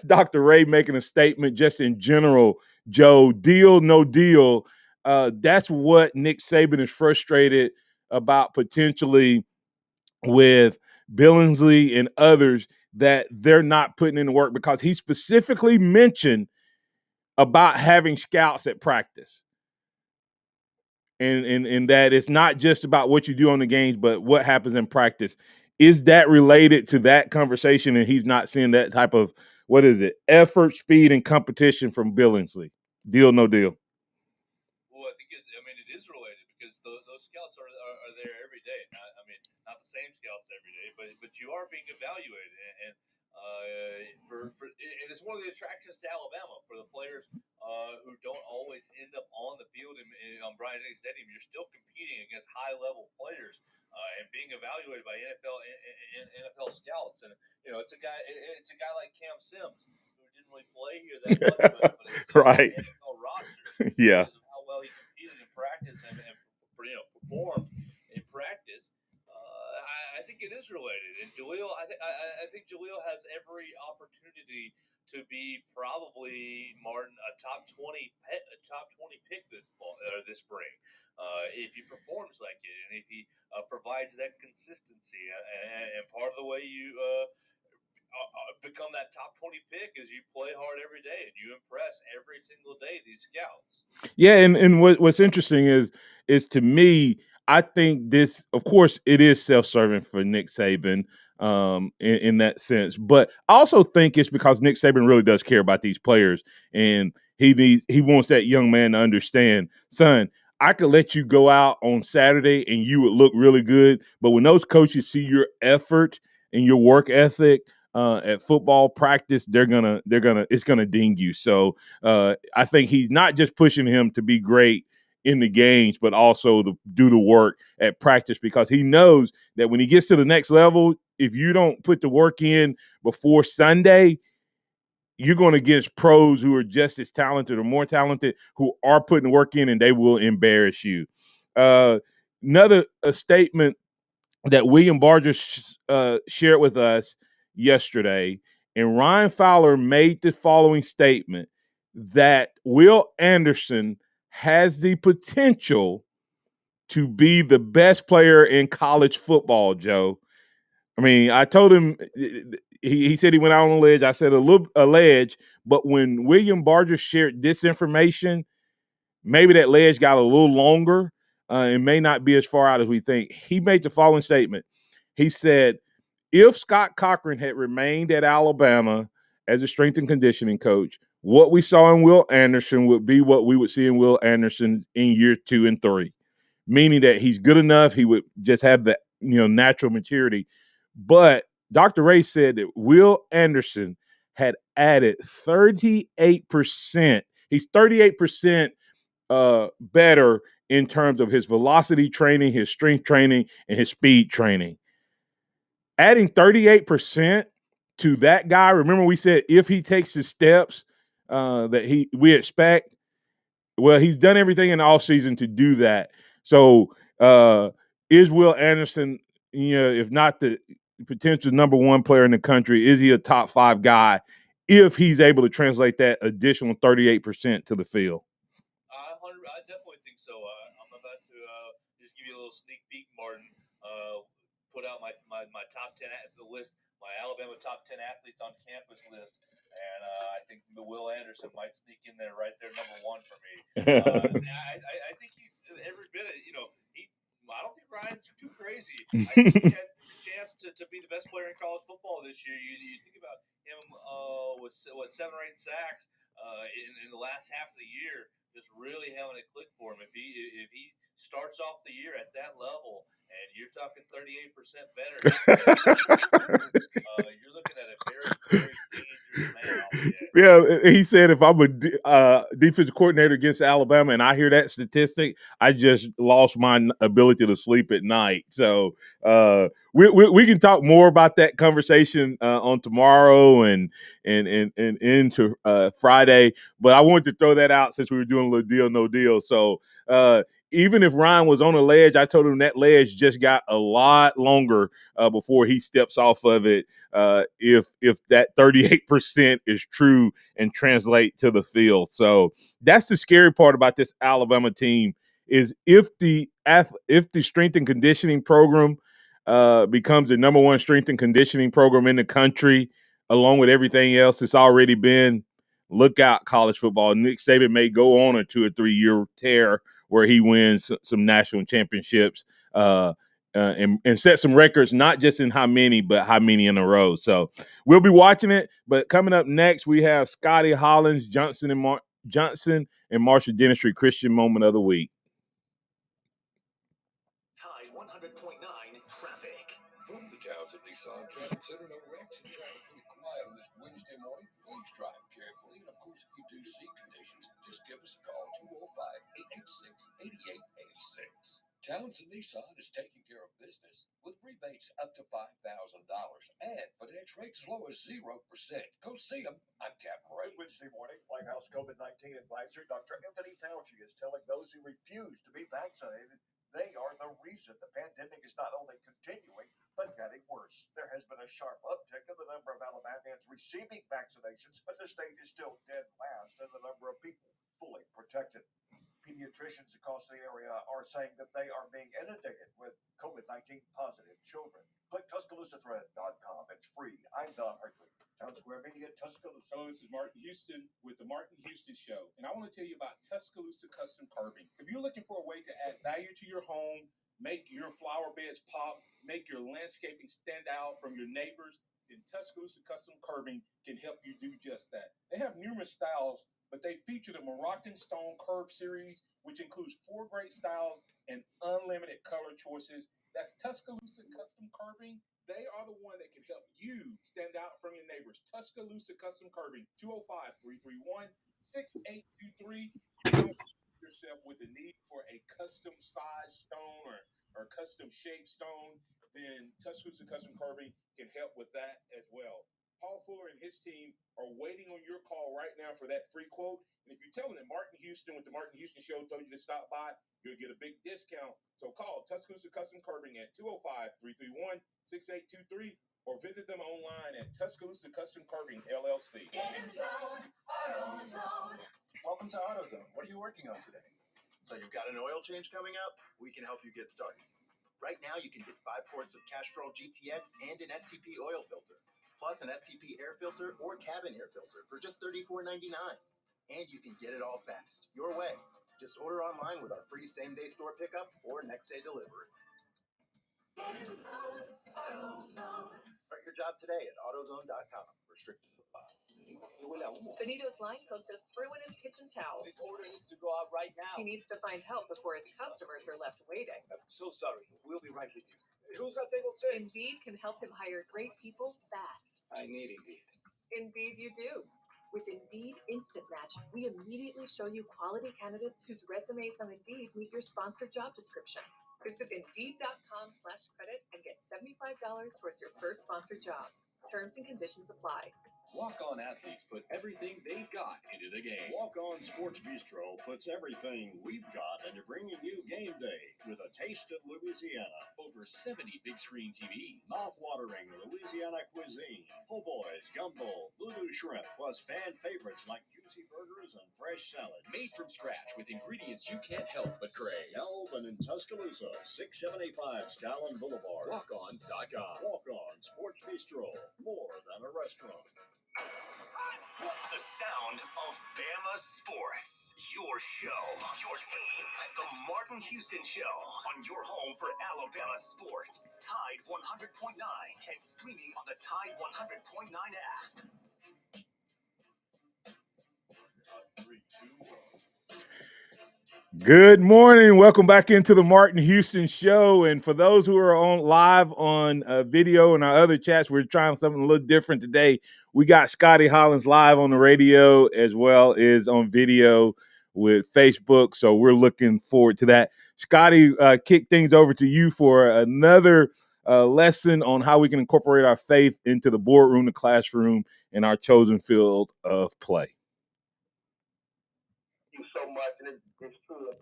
Dr. Ray making a statement just in general. Joe, deal, no deal. That's what Nick Saban is frustrated about potentially with Billingsley and others, that they're not putting in the work, because he specifically mentioned about having scouts at practice. And that it's not just about what you do on the games, but what happens in practice. Is that related to that conversation? And he's not seeing that type of, what is it, effort, speed, and competition from Billingsley. Deal, no deal. Well, it is related, because those scouts are there every day. Not the same scouts every day, but you are being evaluated, and and it's one of the attractions to Alabama for the players who don't always end up on the field on Bryant Denny Stadium. You're still competing against high-level players and being evaluated by NFL scouts. And it's a guy like Cam Sims, who didn't really play here that much, but is still Right. on the NFL roster. Yeah. Because of how well he competed in practice and performed in practice. I think it is related, and Jaleel. I think Jaleel has every opportunity to be probably, Martin, a top 20 pick this spring, if he performs like it, and if he provides that consistency. And part of the way you become that top 20 pick is you play hard every day and you impress every single day these scouts. Yeah, and what's interesting is to me, I think this, of course, it is self-serving for Nick Saban in that sense, but I also think it's because Nick Saban really does care about these players, and he wants that young man to understand, son, I could let you go out on Saturday and you would look really good. But when those coaches see your effort and your work ethic at football practice, it's gonna ding you. So I think he's not just pushing him to be great in the games, but also to do the work at practice, because he knows that when he gets to the next level, if you don't put the work in before Sunday, you're going against pros who are just as talented or more talented, who are putting the work in, and they will embarrass you. Another statement that William Barger shared with us yesterday, and Ryan Fowler made the following statement, that Will Anderson has the potential to be the best player in college football, Joe. I mean, I told him, he said he went out on a ledge. I said a ledge, but when William Barger shared this information, maybe that ledge got a little longer. It may not be as far out as we think. He made the following statement. He said, if Scott Cochran had remained at Alabama as a strength and conditioning coach, what we saw in Will Anderson would be what we would see in Will Anderson in year 2 and 3, meaning that he's good enough. He would just have the natural maturity. But Dr. Ray said that Will Anderson had added 38%. He's 38% better in terms of his velocity training, his strength training, and his speed training. Adding 38% to that guy, remember we said if he takes the steps that we expect, well, he's done everything in the offseason to do that. So is Will Anderson, if not the potential number 1 player in the country, is he a top 5 guy if he's able to translate that additional 38% to the field? I definitely think so. I'm about to just give you a little sneak peek, Martin. Put out my top 10 the list, my Alabama top 10 athletes on campus list, and I think Will Anderson might sneak in there right there, number 1 for me. I think he's every bit of, I don't think Ryan's too crazy. I think he has the chance to be the best player in college football this year. You think about him with 7 or 8 sacks in the last half of the year, just really having it click for him. If he starts off the year at that level, and you're talking 38% better, you're looking at a very, very dangerous man off the edge. Yeah, he said if I'm a defensive coordinator against Alabama and I hear that statistic, I just lost my ability to sleep at night. So we can talk more about that conversation on tomorrow and into Friday. But I wanted to throw that out since we were doing a little deal, no deal. So even if Ryan was on a ledge, I told him that ledge just got a lot longer before he steps off of it. If that 38% is true and translate to the field. So that's the scary part about this Alabama team, is if the strength and conditioning program becomes the number 1 strength and conditioning program in the country, along with everything else it's already been, look out, college football. Nick Saban may go on a 2 or 3 year tear where he wins some national championships and set some records, not just in how many, but how many in a row. So we'll be watching it. But coming up next, we have Scotty, Hollins, Johnson and Marshall Dentistry Christian Moment of the Week. Tide 100.9 traffic. From the Townsend Nissan Traffic Center, no wrecks and traffic pretty quiet on this Wednesday morning. Please drive carefully. And of course, if you do see conditions, just give us a call, 205-886-8886. Townsend Nissan is taking care of business with rebates up to $5,000 and finance rates as low as 0%. Go see them. I'm Captain Ray. Wednesday morning, White House COVID-19 advisor Dr. Anthony Fauci is telling those who refuse to be vaccinated they are the reason the pandemic is not only continuing, but getting worse. There has been a sharp uptick in the number of Alabamians receiving vaccinations, but the state is still dead last in the number of people fully protected. Pediatricians across the area are saying that they are being inundated with COVID-19 positive children. Click TuscaloosaThread.com. It's free. I'm Don Hartley. Town Square Media, Tuscaloosa. Hello, this is Martin Houston with the Martin Houston Show, and I want to tell you about Tuscaloosa Custom Curbing. If you're looking for a way to add value to your home, make your flower beds pop, make your landscaping stand out from your neighbors, then Tuscaloosa Custom Curbing can help you do just that. They have numerous styles, but they feature the Moroccan Stone Curve series, which includes 4 great styles and unlimited color choices. That's Tuscaloosa Custom Curving. They are the one that can help you stand out from your neighbors. Tuscaloosa Custom Curving, 205-331-6823. You might find yourself with the need for a custom size stone or custom shaped stone, then Tuscaloosa Custom Curving can help with that as well. Paul Fuller and his team are waiting on your call right now for that free quote. And if you tell them that Martin Houston with the Martin Houston Show told you to stop by, you'll get a big discount. So call Tuscaloosa Custom Curving at 205-331-6823 or visit them online at Tuscaloosa Custom Curving LLC. Get in zone, AutoZone. Welcome to AutoZone. What are you working on today? So you've got an oil change coming up? We can help you get started. Right now, you can get 5 quarts of Castrol GTX and an STP oil filter, plus an STP air filter or cabin air filter for just $34.99. And you can get it all fast, your way. Just order online with our free same-day store pickup or next-day delivery. Get in zone, AutoZone. Start your job today at AutoZone.com. Restricted supply. Benito's line cook just threw in his kitchen towel. This order needs to go out right now. He needs to find help before his customers are left waiting. I'm so sorry. We'll be right with you. Who's got table 6? Indeed can help him hire great people fast. I need Indeed. Indeed you do. With Indeed Instant Match, we immediately show you quality candidates whose resumes on Indeed meet your sponsored job description. Visit Indeed.com/credit and get $75 towards your first sponsored job. Terms and conditions apply. Walk-On athletes put everything they've got into the game. Walk-On Sports Bistro puts everything we've got into bringing you game day with a taste of Louisiana. Over 70 big-screen TVs. Mouth-watering Louisiana cuisine. Po' boys, gumbo, voodoo shrimp, plus fan favorites like juicy burgers and fresh salad. Made from scratch with ingredients you can't help but crave. Melvin in Tuscaloosa, 675 Scotland Boulevard. Walk-ons.com. Walk-On Sports Bistro, more than a restaurant. The sound of Bama sports. Your show, your team. The Martin Houston Show on your home for Alabama sports. Tide 100.9 and streaming on the Tide 100.9 app. 3, 2, 1. Good morning. Welcome back into the Martin Houston Show. And for those who are on live on video and our other chats, we're trying something a little different today. We got Scotty Hollins live on the radio as well as on video with Facebook. So we're looking forward to that. Scotty, kick things over to you for another lesson on how we can incorporate our faith into the boardroom, the classroom, and our chosen field of play. Thank you so much, and it's truly a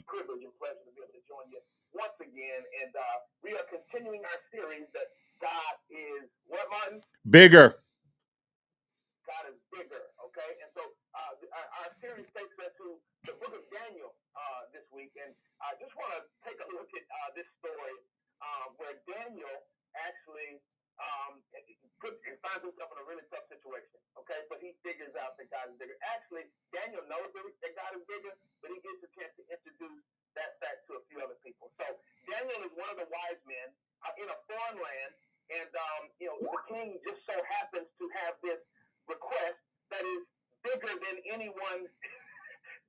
privilege and pleasure to be able to join you once again. And we are continuing our series that God is what, Martin? Bigger. God is bigger, okay? And so our series takes us to the book of Daniel this week, and I just want to take a look at this story where Daniel actually finds himself in a really tough situation, okay? But he figures out that God is bigger. Actually, Daniel knows that God is bigger, but he gets a chance to introduce that fact to a few other people. So Daniel is one of the wise men in a foreign land, and the king just so happens to have this request that is bigger than anyone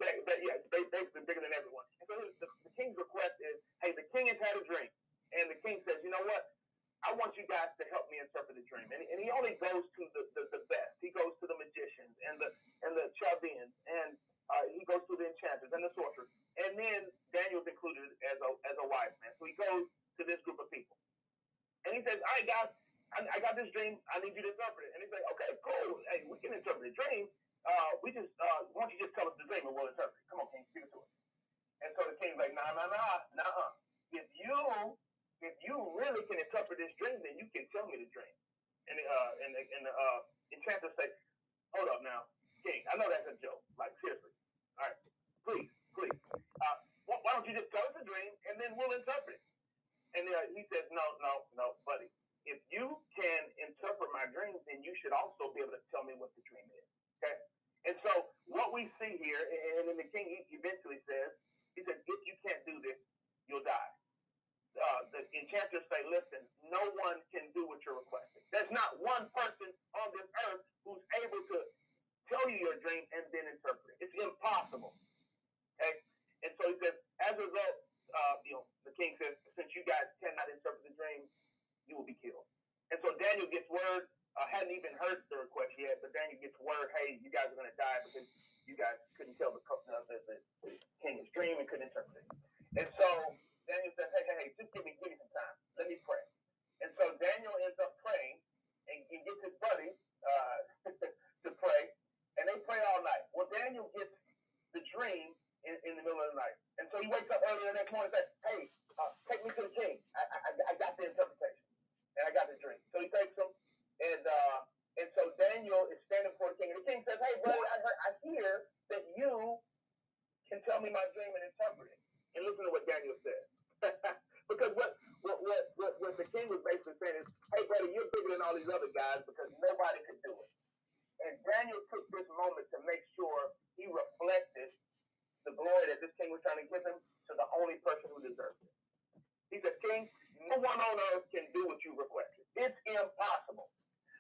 basically bigger than everyone. And so the king's request is, hey, the king has had a dream, and the king says, you know what, I want you guys to help me interpret the dream. And he only goes to the best. He goes to the magicians and the Chaldeans, and he goes to the enchanters and the sorcerers, and then Daniel's included as a wise man. So he goes to this group of people, and he says, all right, guys, I got this dream. I need you to interpret it. And he's like, okay, cool. Hey, we can interpret the dream. Why don't you just tell us the dream and we'll interpret it? Come on, king, give it to us. And so the king's like, nah. If you really can interpret this dream, then you can tell me the dream. And the enchanters say, hold up now, king. I know that's a joke. Like, seriously. All right, please. Why don't you just tell us the dream and then we'll interpret it? And he says, no, buddy. If you can interpret my dreams, then you should also be able to tell me what the dream is. Okay? And so what we see here, and then the king eventually says, he said, if you can't do this, you'll die. The enchanters say, listen, no one can do what you're requesting. There's not one person on this earth who's able to tell you your dream and then interpret it. next morning and said, hey, take me to the king. I got the interpretation. And I got the dream. So he takes him, and so Daniel is standing before the king. And the king says, hey, brother, I hear that you can tell me my dream and interpret it. And listen to what Daniel says. Because what the king was basically saying is, hey, brother, you're bigger than all these other guys because nobody could do it. And Daniel took this moment to make sure he reflected the glory that this king was trying to give him to the only person who deserved it. He said, King, no one on earth can do what you requested. It's impossible.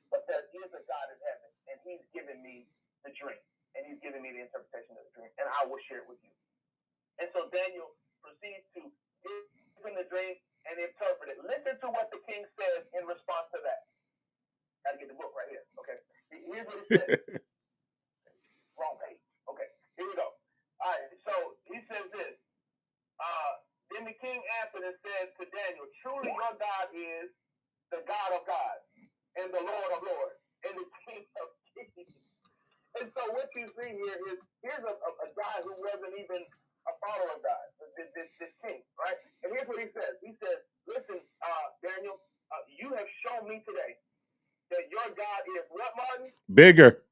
But there is a God in heaven, and he's given me the dream, and he's given me the interpretation of the dream, and I will share it with you. And so Daniel proceeds to give him the dream and interpret it. Listen to what the king says in response to that. Got to get the book right here. Okay. Here's what he says. Wrong page. Okay. Here we go. All right. So he says this. Then the king answered and said to Daniel, truly your God is the God of gods and the Lord of lords and the King of kings. And so what you see here is, here's a guy who wasn't even a follower of God, this king, right? And here's what he says. He says, listen, Daniel, you have shown me today that your God is what, Martin? Bigger.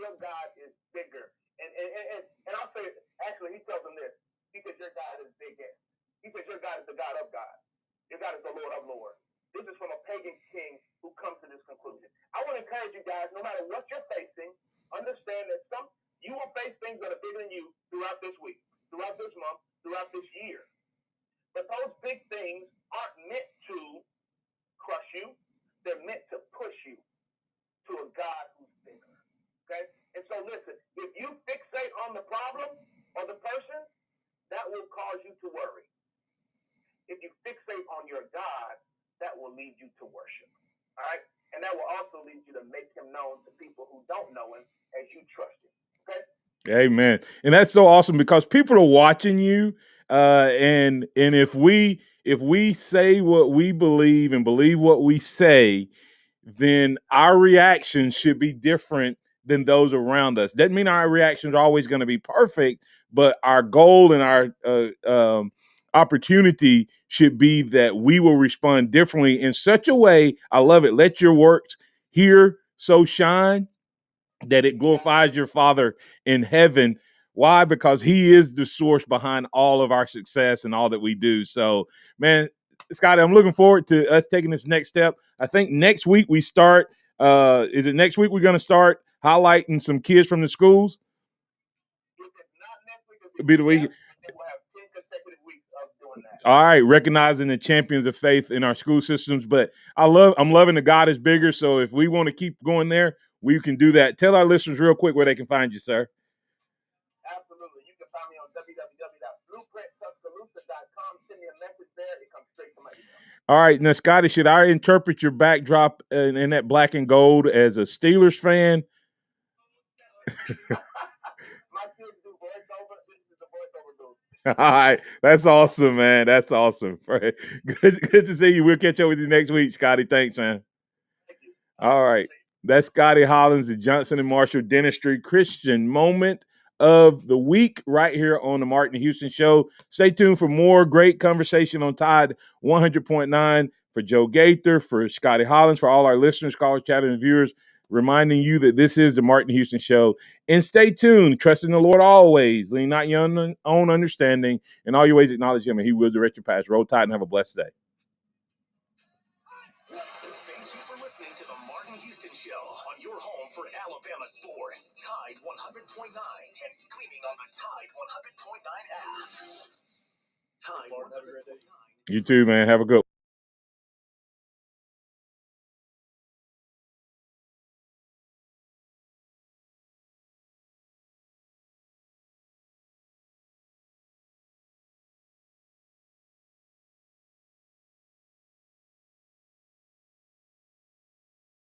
Your God is bigger. And I'll say, actually, he tells him this. He says, your God is bigger. He says, your God is the God of God. Your God is the Lord of lords. This is from a pagan king who comes to this conclusion. I want to encourage you guys, no matter what you're facing, understand that you will face things that are bigger than you throughout this week, throughout this month, throughout this year. But those big things aren't meant to crush you. They're meant to push you to a God who's bigger. Okay? And so listen, if you fixate on the problem or the person, that will cause you to worry. If you fixate on your God, that will lead you to worship. All right? And that will also lead you to make him known to people who don't know him as you trust him. Okay? Amen. And that's so awesome because people are watching you. And if we say what we believe and believe what we say, then our reactions should be different than those around us. Doesn't mean our reactions are always going to be perfect, but our goal and our opportunity should be that we will respond differently in such a way. I love it. Let your works here so shine that it glorifies your Father in heaven. Why? Because he is the source behind all of our success and all that we do. So, man, Scotty, I'm looking forward to us taking this next step. I think next week we start. Is it next week we're going to start highlighting some kids from the schools? It'll be the week. All right, recognizing the champions of faith in our school systems. But I'm loving the God is bigger. So if we want to keep going there, we can do that. Tell our listeners real quick where they can find you, sir. Absolutely. You can find me on www.blueprinttuscaloosa.com. Send me a message there. It comes straight to my email. All right. Now, Scotty, should I interpret your backdrop in that black and gold as a Steelers fan? My kids do voiceover. This is the voiceover booth. All right. That's awesome, man. That's awesome. Good to see you. We'll catch up with you next week, Scotty. Thanks, man. Thank you. All right. That's Scotty Hollins, the Johnson & Marshall Dentistry Christian Moment of the Week right here on the Martin Houston Show. Stay tuned for more great conversation on Tide 100.9 for Joe Gaither, for Scotty Hollins, for all our listeners, callers, chatters, and viewers, reminding you that this is the Martin Houston Show. And stay tuned, trusting the Lord always, lean not your own understanding, in all your ways acknowledge him, and he will direct your paths. Roll Tide and have a blessed day. Thank you for listening to the Martin Houston Show on your home for Alabama sports. Tide 100.9 and streaming on the Tide 100.9 app. Tide 100.9. You too, man. Have a good one.